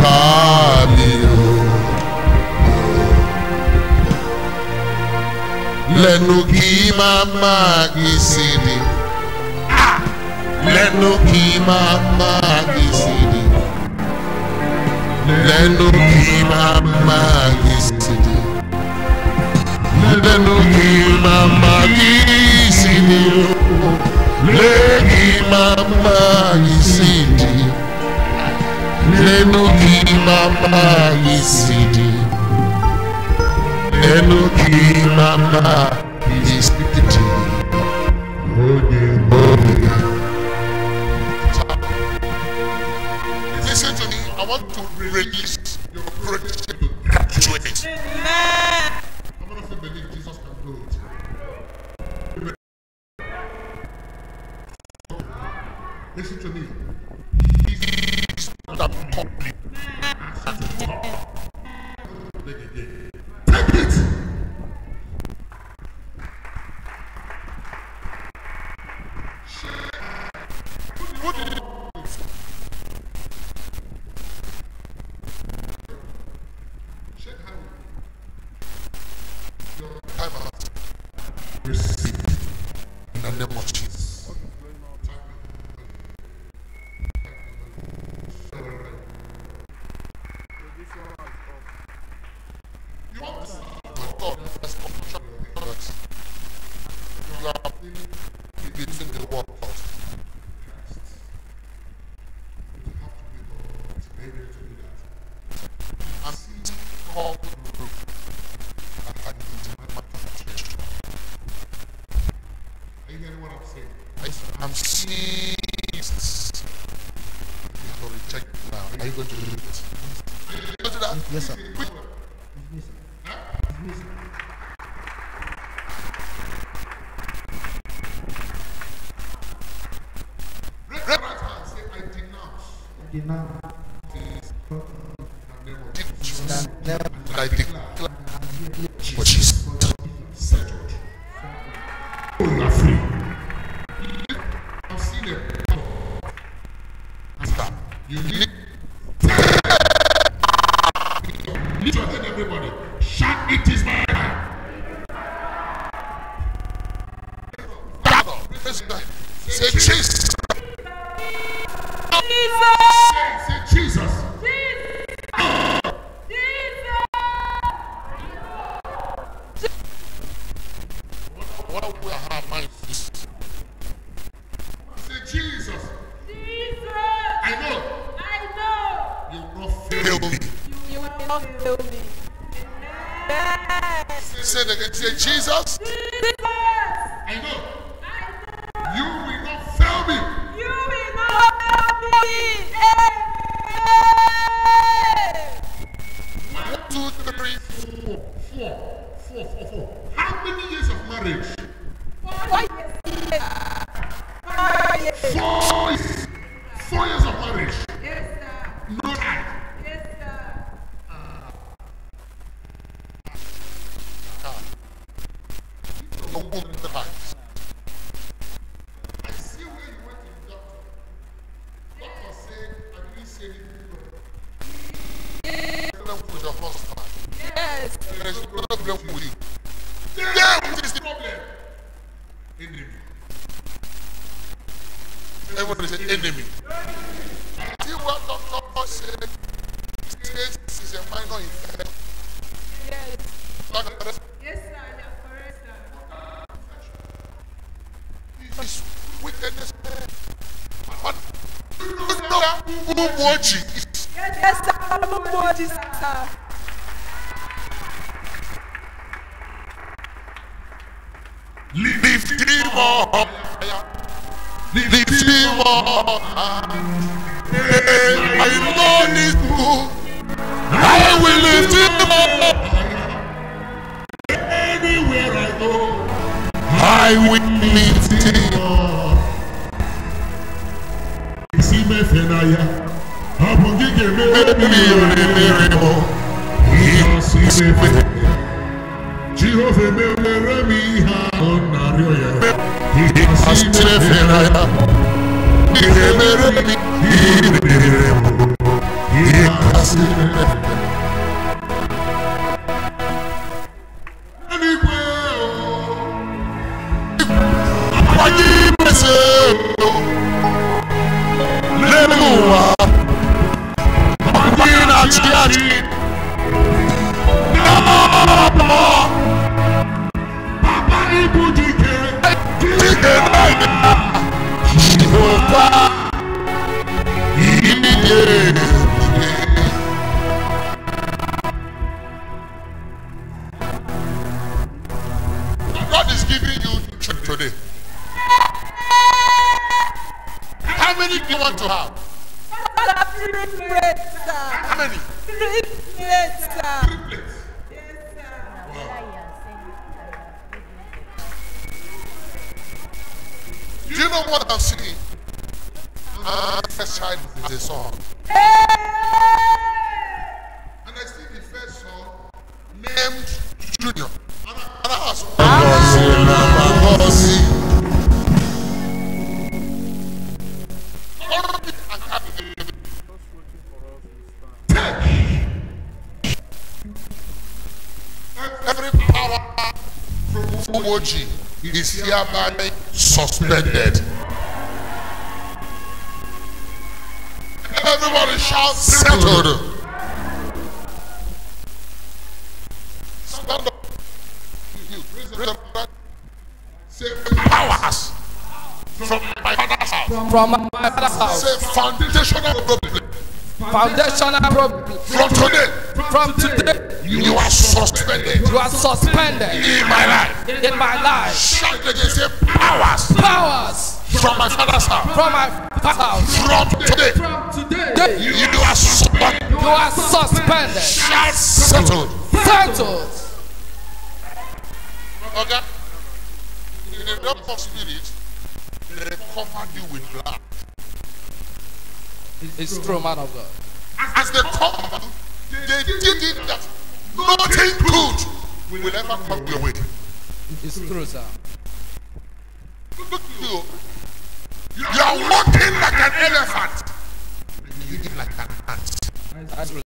Pabio Lenuki mama gisidi Lenuki mama gisidi Lenuki mama gisidi Lenuki mama gisidi Lenuki mama gisidi Lenuki mama gisidi Lenuki mama gisidi Listen to me, I want to release your praise to graduate. Amen. I'm going to believe Jesus can do it. Listen to me. He's not complete. Take it. What did it? Shake hand. Your time out. Receive in the name of Jesus. You want to God has compassion on us. You are between the world. I'm seeing all the proof that I need manifestation. Are you hearing what I'm saying? I'm seeing it. You have to reject it now. Are you going to do this? Are you going to do that? Yes, sir. Right hand, say, I denounce. I declare what she's settled. Oh, you are free. I've seen it. Stop. You need to attend everybody. Shout, it is my time. Say Jesus. Say Jesus. What will our mind do? Say Jesus. Jesus. I know. You will not fail me. You will not fail me. Say it again. Say Jesus. Jesus. I know. You will not fail me. You will not fail me. 1, 2, 3, 4. How many years of marriage? 4 years. 4 years of marriage. Yes, sir. No child. Yes, sir. No woman lives. I see where you went to the doctor. Doctor said, I didn't say anything. Problem with your husband. Yes. There is no problem with you. There, what is the problem? Enemy. Everybody say enemy. See what doctor said? This is a minor infection. Yes. Doctor, Yes, sir. You're correct, sir. this wickedness. But you know who is. Yes, sir. I'm sir. Lift him up. Lift him up. I know this book. I will lift him up. Anywhere I go, I will lift him up. See me fenaya. Abugi ke me. Jehovah me remi ha onario ya. See me fenaya. God is giving you today. How many do you want to have? How many? 3 plates, sir. 3 plates. Yes, sir. Do you know what I'm seeing? First child is a son. And I see the first son named Junior. And I ask, every power from Umoji is hereby suspended. Everybody shout, settled. Stand up. Say powers from my father's house. From my father's house. Say foundational problem. Foundational problem. From today, you are suspended. You are suspended In my life. in my life. Shout again, say powers Powers from my father's house. from my father's house. From today, you are suspended. You are suspended. Shout settled. Settled. Okay? In the realm of spirit, they covered you with blood. It's true, man of God. As they covered you, they did it that nothing good will ever come your way. It's true, sir. Look at you. You are walking like an elephant. You live like an ant. That's true.